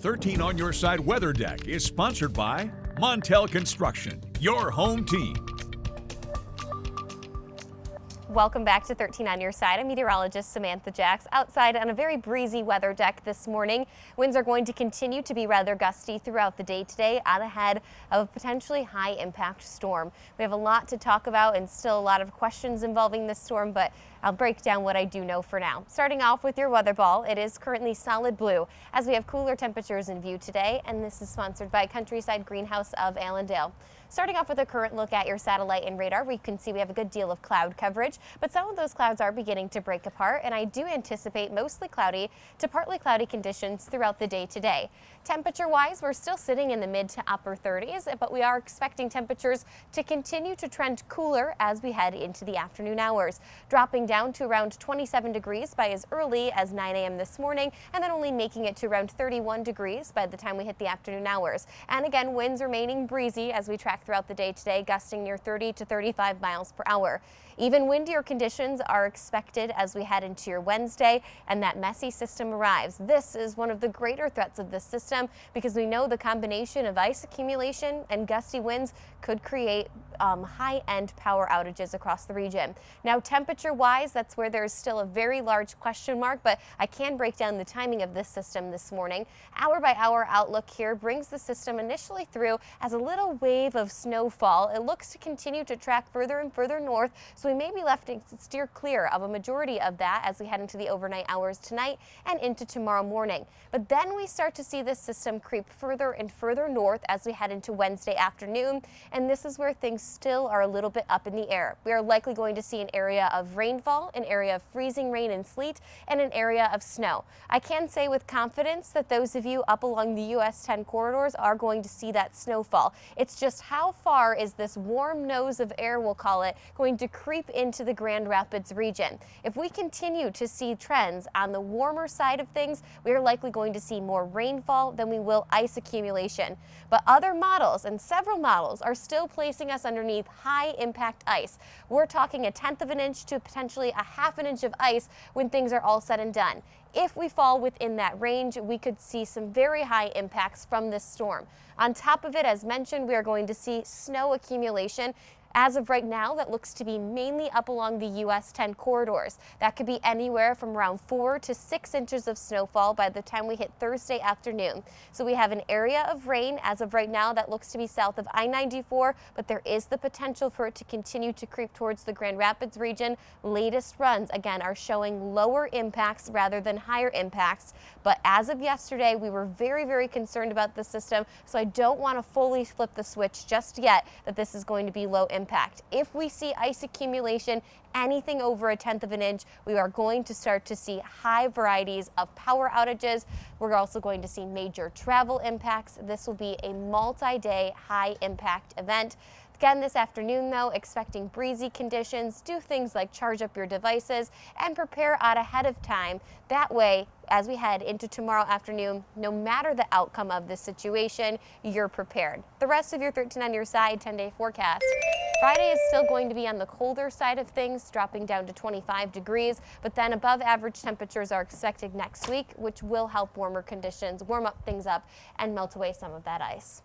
13 on Your Side Weather Deck is sponsored by Montel Construction, your home team. Welcome back to 13 on Your Side. I'm meteorologist Samantha Jacks outside on a very breezy weather deck this morning. Winds are going to continue to be rather gusty throughout the day today, out ahead of a potentially high impact storm. We have a lot to talk about and still a lot of questions involving this storm, but I'll break down what I do know for now. Starting off with your weather ball, it is currently solid blue as we have cooler temperatures in view today, and this is sponsored by Countryside Greenhouse of Allendale. Starting off with a current look at your satellite and radar, we can see we have a good deal of cloud coverage, but some of those clouds are beginning to break apart, and I do anticipate mostly cloudy to partly cloudy conditions throughout the day today. Temperature-wise, we're still sitting in the mid to upper 30s, but we are expecting temperatures to continue to trend cooler as we head into the afternoon hours, dropping down to around 27 degrees by as early as 9 a.m. this morning, and then only making it to around 31 degrees by the time we hit the afternoon hours. And again, winds remaining breezy as we track throughout the day today, gusting near 30 to 35 miles per hour. Even windier conditions are expected as we head into your Wednesday and that messy system arrives. This is one of the greater threats of this system because we know the combination of ice accumulation and gusty winds could create high-end power outages across the region. Now, temperature-wise, that's where there's still a very large question mark, but I can break down the timing of this system this morning. Hour-by-hour outlook here brings the system initially through as a little wave of snowfall. It looks to continue to track further and further north, so we may be left to steer clear of a majority of that as we head into the overnight hours tonight and into tomorrow morning. But then we start to see this system creep further and further north as we head into Wednesday afternoon, and this is where things still are a little bit up in the air. We are likely going to see an area of rainfall, an area of freezing rain and sleet, and an area of snow. I can say with confidence that those of you up along the US 10 corridors are going to see that snowfall. It's just how far is this warm nose of air, we'll call it, going to creep into the Grand Rapids region. If we continue to see trends on the warmer side of things, we are likely going to see more rainfall than we will ice accumulation. But other models, and several models, are still placing us underneath high impact ice. We're talking 1/10 of an inch to potentially 1/2 an inch of ice when things are all said and done. If we fall within that range, we could see some very high impacts from this storm. On top of it, as mentioned, we are going to see snow accumulation. As of right now, that looks to be mainly up along the US 10 corridors. That could be anywhere from around 4 to 6 inches of snowfall by the time we hit Thursday afternoon. So we have an area of rain as of right now that looks to be south of I-94, but there is the potential for it to continue to creep towards the Grand Rapids region. Latest runs, again, are showing lower impacts rather than higher impacts. But as of yesterday, we were very, very concerned about the system, so I don't want to fully flip the switch just yet that this is going to be low impact. If we see ice accumulation anything over 1/10 of an inch, we are going to start to see high varieties of power outages. We're also going to see major travel impacts. This will be a multi-day high impact event. Again, this afternoon, though, expecting breezy conditions. Do things like charge up your devices and prepare out ahead of time. That way, as we head into tomorrow afternoon, no matter the outcome of this situation, you're prepared. The rest of your 13 on Your Side 10-day forecast. Friday is still going to be on the colder side of things, dropping down to 25 degrees, but then above average temperatures are expected next week, which will help warmer conditions warm up things up and melt away some of that ice.